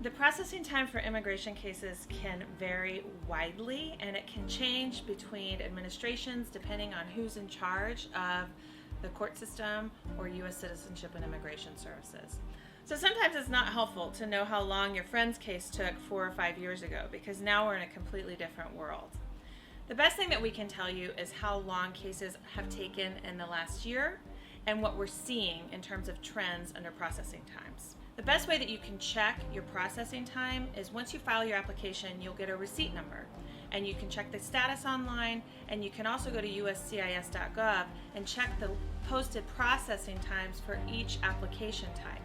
The processing time for immigration cases can vary widely, and it can change between administrations depending on who's in charge of the court system or U.S. Citizenship and Immigration Services. So sometimes it's not helpful to know how long your friend's case took 4 or 5 years ago, because now we're in a completely different world. The best thing that we can tell you is how long cases have taken in the last year and what we're seeing in terms of trends under processing times. The best way that you can check your processing time is once you file your application, you'll get a receipt number, and you can check the status online, and you can also go to uscis.gov and check the posted processing times for each application type.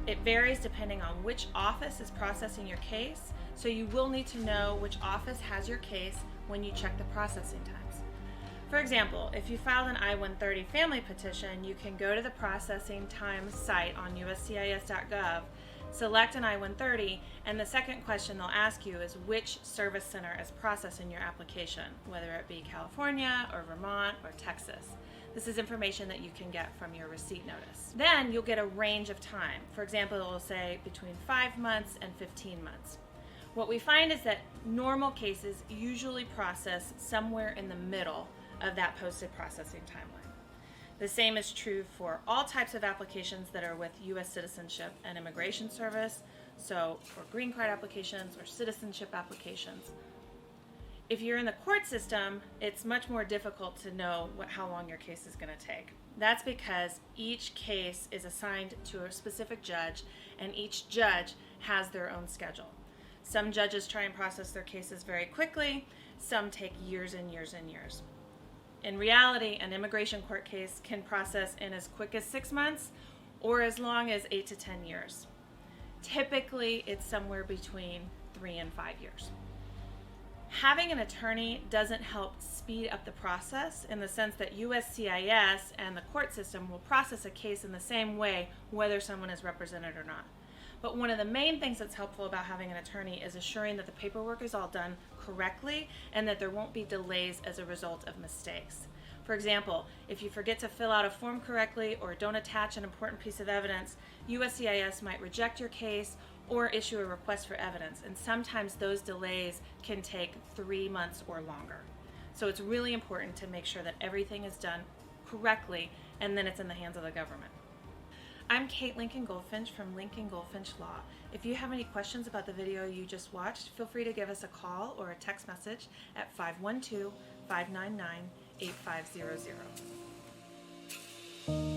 It varies depending on which office is processing your case, so you will need to know which office has your case when you check the processing times. For example, if you filed an I-130 family petition, you can go to the processing time site on uscis.gov, select an I-130, and the second question they'll ask you is which service center is processing your application, whether it be California or Vermont or Texas. This is information that you can get from your receipt notice. Then you'll get a range of time. For example, it will say between 5 months and 15 months. What we find is that normal cases usually process somewhere in the middle of that posted processing timeline. The same is true for all types of applications that are with U.S. Citizenship and Immigration Service, so for green card applications or citizenship applications. If you're in the court system, it's much more difficult to know how long your case is going to take. That's because each case is assigned to a specific judge, and each judge has their own schedule. Some judges try and process their cases very quickly, some take years and years and years. In reality, an immigration court case can process in as quick as 6 months or as long as 8 to 10 years. Typically, it's somewhere between 3 and 5 years. Having an attorney doesn't help speed up the process in the sense that USCIS and the court system will process a case in the same way whether someone is represented or not. But one of the main things that's helpful about having an attorney is assuring that the paperwork is all done correctly and that there won't be delays as a result of mistakes. For example, if you forget to fill out a form correctly or don't attach an important piece of evidence, USCIS might reject your case or issue a request for evidence, and sometimes those delays can take 3 months or longer. So it's really important to make sure that everything is done correctly and then it's in the hands of the government. I'm Kate Lincoln-Goldfinch from Lincoln-Goldfinch Law. If you have any questions about the video you just watched, feel free to give us a call or a text message at 512-599-8500.